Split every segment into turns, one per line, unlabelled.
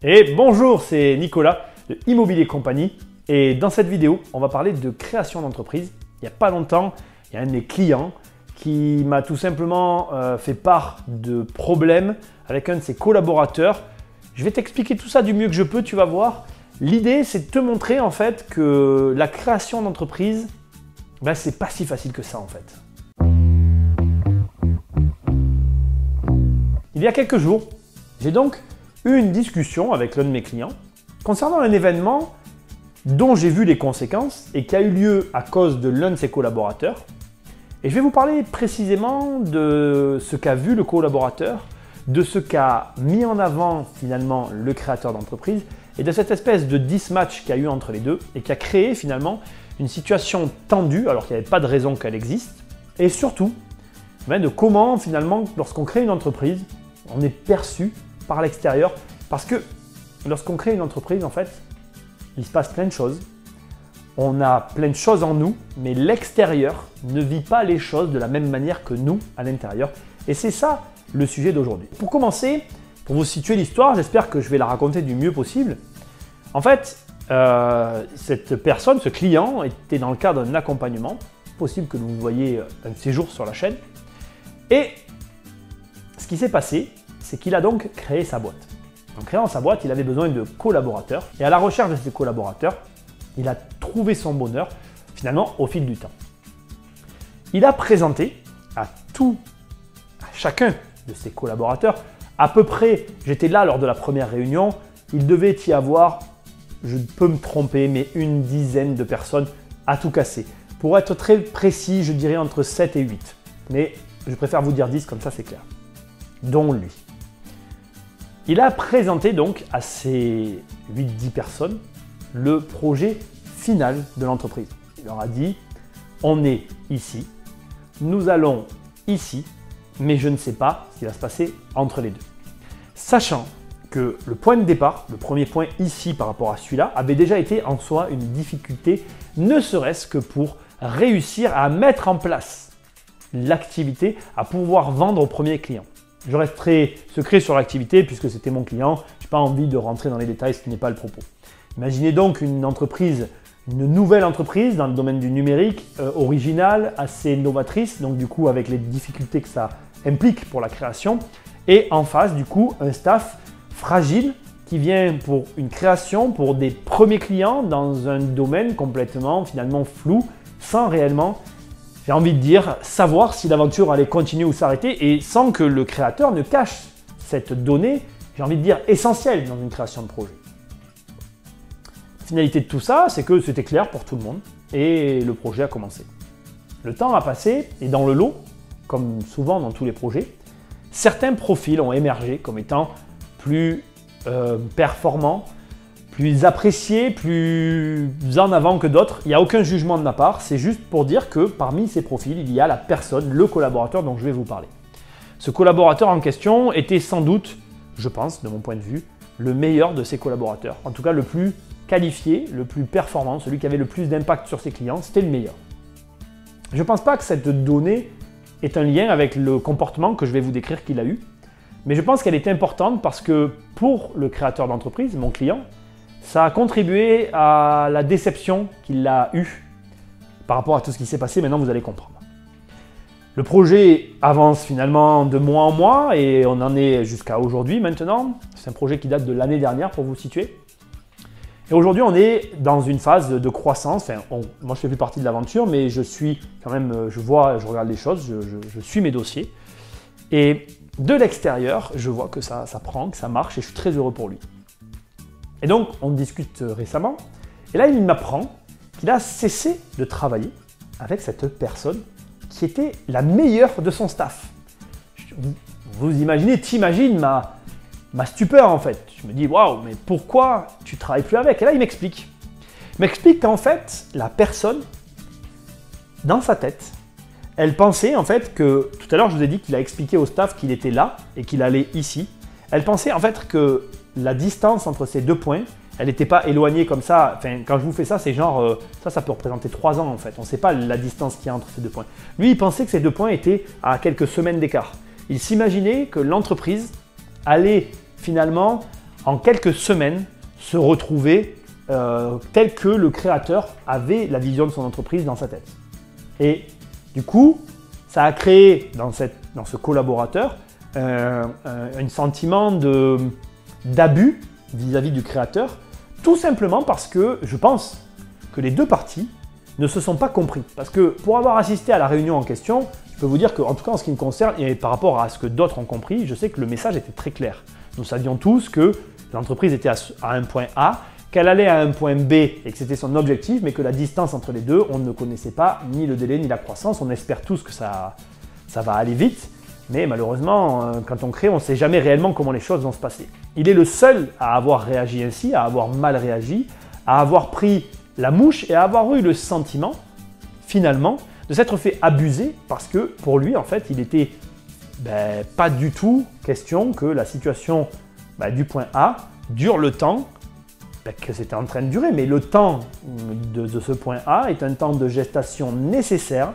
Et bonjour, c'est Nicolas de Immobilier Compagnie et dans cette vidéo, on va parler de création d'entreprise. Il n'y a pas longtemps, il y a un de mes clients qui m'a tout simplement fait part de problèmes avec un de ses collaborateurs. Je vais t'expliquer tout ça du mieux que je peux, tu vas voir. L'idée, c'est de te montrer en fait que la création d'entreprise, c'est pas si facile que ça en fait. Il y a quelques jours, j'ai donc eu une discussion avec l'un de mes clients concernant un événement dont j'ai vu les conséquences et qui a eu lieu à cause de l'un de ses collaborateurs. Et je vais vous parler précisément de ce qu'a vu le collaborateur, de ce qu'a mis en avant finalement le créateur d'entreprise et de cette espèce de mismatch qu'il y a eu entre les deux et qui a créé finalement une situation tendue alors qu'il n'y avait pas de raison qu'elle existe. Et surtout, de comment finalement lorsqu'on crée une entreprise, on est perçu par l'extérieur parce que lorsqu'on crée une entreprise, en fait, il se passe plein de choses. On a plein de choses en nous, mais l'extérieur ne vit pas les choses de la même manière que nous à l'intérieur. Et c'est ça le sujet d'aujourd'hui. Pour commencer, pour vous situer l'histoire, j'espère que je vais la raconter du mieux possible. En fait, cette personne, ce client, était dans le cadre d'un accompagnement. Possible que vous voyez un de ses jours sur la chaîne. Et ce qui s'est passé, c'est qu'il a donc créé sa boîte. En créant sa boîte, il avait besoin de collaborateurs. Et à la recherche de ces collaborateurs, il a trouvé son bonheur, finalement, au fil du temps. Il a présenté à chacun de ses collaborateurs, à peu près, j'étais là lors de la première réunion, il devait y avoir, je peux me tromper, mais une dizaine de personnes à tout casser. Pour être très précis, je dirais entre 7 et 8. Mais je préfère vous dire 10, comme ça c'est clair. Dont lui. Il a présenté donc à ces 8-10 personnes le projet final de l'entreprise. Il leur a dit, on est ici, nous allons ici, mais je ne sais pas ce qui va se passer entre les deux. Sachant que le point de départ, le premier point ici par rapport à celui-là, avait déjà été en soi une difficulté, ne serait-ce que pour réussir à mettre en place l'activité, à pouvoir vendre au premier client. Je resterai secret sur l'activité puisque c'était mon client. Je n'ai pas envie de rentrer dans les détails, ce qui n'est pas le propos. Imaginez donc une entreprise, une nouvelle entreprise dans le domaine du numérique, originale, assez novatrice, donc du coup avec les difficultés que ça implique pour la création. Et en face, du coup, un staff fragile qui vient pour une création, pour des premiers clients dans un domaine complètement finalement flou, sans réellement, j'ai envie de dire, savoir si l'aventure allait continuer ou s'arrêter et sans que le créateur ne cache cette donnée, j'ai envie de dire, essentielle dans une création de projet. La finalité de tout ça, c'est que c'était clair pour tout le monde et le projet a commencé. Le temps a passé et dans le lot, comme souvent dans tous les projets, certains profils ont émergé comme étant plus performants, plus appréciés, plus en avant que d'autres. Il n'y a aucun jugement de ma part, c'est juste pour dire que parmi ces profils, il y a la personne, le collaborateur dont je vais vous parler. Ce collaborateur en question était sans doute, je pense, de mon point de vue, le meilleur de ses collaborateurs. En tout cas, le plus qualifié, le plus performant, celui qui avait le plus d'impact sur ses clients, c'était le meilleur. Je ne pense pas que cette donnée ait un lien avec le comportement que je vais vous décrire qu'il a eu, mais je pense qu'elle est importante parce que pour le créateur d'entreprise, mon client, ça a contribué à la déception qu'il a eue par rapport à tout ce qui s'est passé. Maintenant, vous allez comprendre. Le projet avance finalement de mois en mois et on en est jusqu'à aujourd'hui maintenant. C'est un projet qui date de l'année dernière pour vous situer. Et aujourd'hui, on est dans une phase de croissance. Enfin, moi, je ne fais plus partie de l'aventure, mais je suis quand même, je regarde les choses, je suis mes dossiers. Et de l'extérieur, je vois que ça prend, que ça marche et je suis très heureux pour lui. Et donc, on discute récemment, et là, il m'apprend qu'il a cessé de travailler avec cette personne qui était la meilleure de son staff. Vous imaginez, t'imagines ma stupeur en fait. Je me dis, waouh, mais pourquoi tu ne travailles plus avec? Et là, il m'explique. Il m'explique qu'en fait, la personne, dans sa tête, elle pensait en fait que, tout à l'heure, je vous ai dit qu'il a expliqué au staff qu'il était là et qu'il allait ici. Elle pensait en fait que la distance entre ces deux points, elle n'était pas éloignée comme ça. Enfin, quand je vous fais ça, c'est genre, ça peut représenter 3 ans en fait. On ne sait pas la distance qu'il y a entre ces deux points. Lui, il pensait que ces deux points étaient à quelques semaines d'écart. Il s'imaginait que l'entreprise allait finalement en quelques semaines, se retrouver tel que le créateur avait la vision de son entreprise dans sa tête. Et du coup, ça a créé dans ce collaborateur un sentiment d'abus vis-à-vis du créateur, tout simplement parce que je pense que les deux parties ne se sont pas compris. Parce que pour avoir assisté à la réunion en question, je peux vous dire qu'en tout cas en ce qui me concerne et par rapport à ce que d'autres ont compris, je sais que le message était très clair. Nous savions tous que l'entreprise était à un point A, qu'elle allait à un point B et que c'était son objectif, mais que la distance entre les deux, on ne connaissait pas ni le délai ni la croissance. On espère tous que ça va aller vite, mais malheureusement, quand on crée, on ne sait jamais réellement comment les choses vont se passer. Il est le seul à avoir réagi ainsi, à avoir mal réagi, à avoir pris la mouche et à avoir eu le sentiment, finalement, de s'être fait abuser parce que pour lui, en fait, il n'était pas du tout question que la situation du point A dure le temps que c'était en train de durer. Mais le temps de ce point A est un temps de gestation nécessaire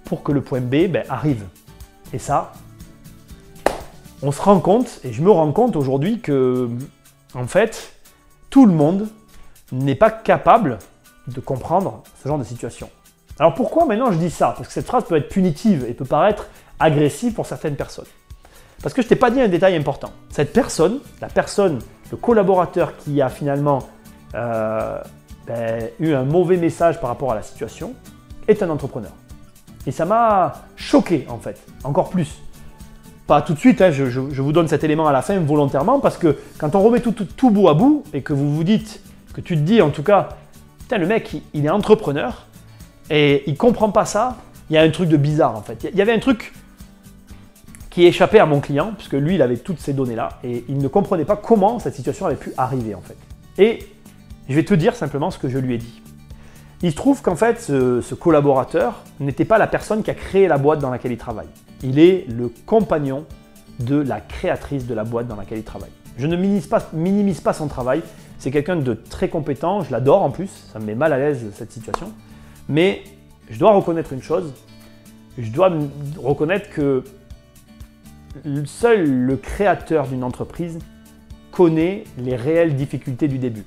pour que le point B arrive. Et ça, on se rend compte, et je me rends compte aujourd'hui que, en fait, tout le monde n'est pas capable de comprendre ce genre de situation. Alors pourquoi maintenant je dis ça? Parce que cette phrase peut être punitive et peut paraître agressive pour certaines personnes. Parce que je ne t'ai pas dit un détail important. Cette personne, le collaborateur qui a finalement eu un mauvais message par rapport à la situation, est un entrepreneur. Et ça m'a choqué en fait, encore plus. Pas tout de suite, hein, je vous donne cet élément à la fin volontairement parce que quand on remet tout bout à bout et que vous vous dites, que tu te dis en tout cas, putain, le mec il est entrepreneur et il ne comprend pas ça, il y a un truc de bizarre en fait. Il y avait un truc qui échappait à mon client puisque lui il avait toutes ces données là et il ne comprenait pas comment cette situation avait pu arriver en fait. Et je vais te dire simplement ce que je lui ai dit. Il se trouve qu'en fait, ce collaborateur n'était pas la personne qui a créé la boîte dans laquelle il travaille. Il est le compagnon de la créatrice de la boîte dans laquelle il travaille. Je ne minimise pas son travail. C'est quelqu'un de très compétent. Je l'adore en plus. Ça me met mal à l'aise cette situation. Mais je dois reconnaître une chose. Je dois reconnaître que seul le créateur d'une entreprise connaît les réelles difficultés du début.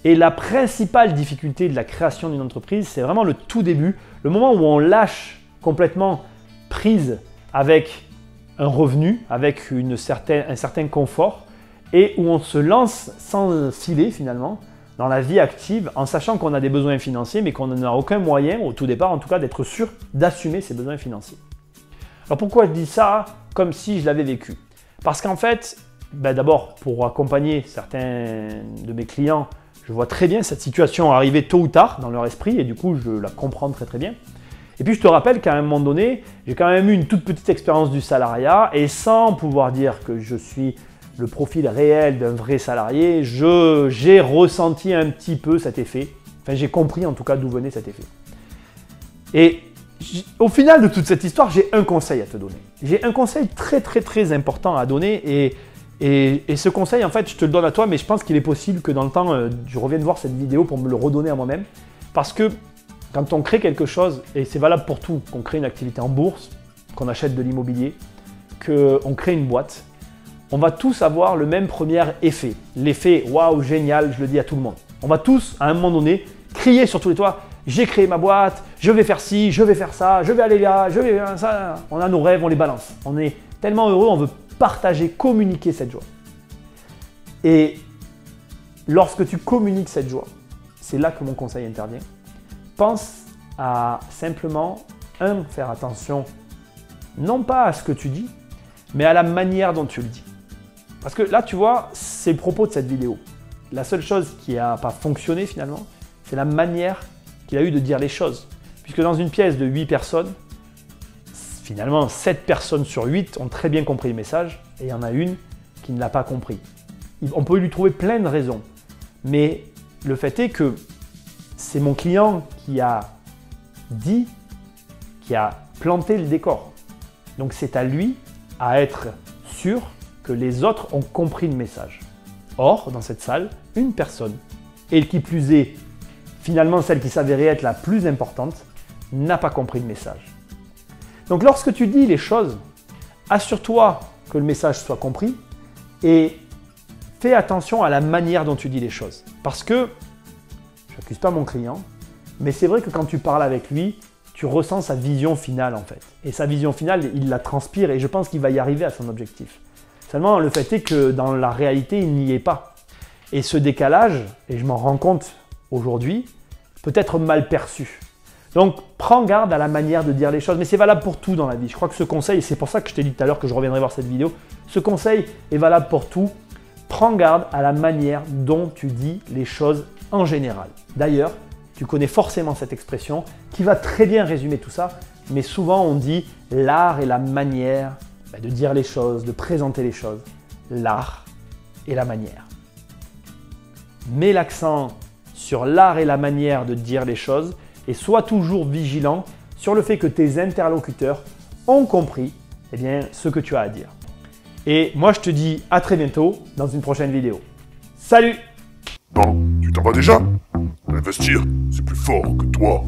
Et la principale difficulté de la création d'une entreprise, c'est vraiment le tout début, le moment où on lâche complètement prise avec un revenu, avec un certain confort et où on se lance sans filet finalement dans la vie active en sachant qu'on a des besoins financiers mais qu'on n'a aucun moyen, au tout départ en tout cas, d'être sûr d'assumer ces besoins financiers. Alors pourquoi je dis ça comme si je l'avais vécu? Parce qu'en fait, d'abord pour accompagner certains de mes clients, je vois très bien cette situation arriver tôt ou tard dans leur esprit et du coup, je la comprends très très bien. Et puis, je te rappelle qu'à un moment donné, j'ai quand même eu une toute petite expérience du salariat et sans pouvoir dire que je suis le profil réel d'un vrai salarié, j'ai ressenti un petit peu cet effet. Enfin, j'ai compris en tout cas d'où venait cet effet. Et au final de toute cette histoire, j'ai un conseil à te donner. J'ai un conseil très très très important à donner et ce conseil, en fait, je te le donne à toi, mais je pense qu'il est possible que dans le temps, je revienne voir cette vidéo pour me le redonner à moi-même. Parce que quand on crée quelque chose, et c'est valable pour tout, qu'on crée une activité en bourse, qu'on achète de l'immobilier, qu'on crée une boîte, on va tous avoir le même premier effet. L'effet « waouh, génial », je le dis à tout le monde. On va tous, à un moment donné, crier sur tous les toits « j'ai créé ma boîte, je vais faire ci, je vais faire ça, je vais aller là, je vais faire ça ». On a nos rêves, on les balance. On est tellement heureux, on veut partager, communiquer cette joie. Et lorsque tu communiques cette joie, c'est là que mon conseil intervient. Pense à simplement, faire attention, non pas à ce que tu dis, mais à la manière dont tu le dis. Parce que là, tu vois, c'est le propos de cette vidéo. La seule chose qui n'a pas fonctionné finalement, c'est la manière qu'il a eu de dire les choses. Puisque dans une pièce de 8 personnes, finalement, 7 personnes sur 8 ont très bien compris le message et il y en a une qui ne l'a pas compris. On peut lui trouver plein de raisons, mais le fait est que c'est mon client qui a dit, qui a planté le décor. Donc c'est à lui à être sûr que les autres ont compris le message. Or, dans cette salle, une personne, et qui plus est, finalement celle qui s'avérait être la plus importante, n'a pas compris le message. Donc lorsque tu dis les choses, assure-toi que le message soit compris et fais attention à la manière dont tu dis les choses. Parce que, je n'accuse pas mon client, mais c'est vrai que quand tu parles avec lui, tu ressens sa vision finale en fait. Et sa vision finale, il la transpire et je pense qu'il va y arriver à son objectif. Seulement, le fait est que dans la réalité, il n'y est pas. Et ce décalage, et je m'en rends compte aujourd'hui, peut être mal perçu. Donc, prends garde à la manière de dire les choses. Mais c'est valable pour tout dans la vie. Je crois que ce conseil, et c'est pour ça que je t'ai dit tout à l'heure que je reviendrai voir cette vidéo, ce conseil est valable pour tout. Prends garde à la manière dont tu dis les choses en général. D'ailleurs, tu connais forcément cette expression qui va très bien résumer tout ça, mais souvent on dit l'art et la manière de dire les choses, de présenter les choses. L'art et la manière. Mets l'accent sur l'art et la manière de dire les choses et sois toujours vigilant sur le fait que tes interlocuteurs ont compris ce que tu as à dire. Et moi je te dis à très bientôt dans une prochaine vidéo. Salut!
Non, tu t'en vas déjà? Investir, c'est plus fort que toi.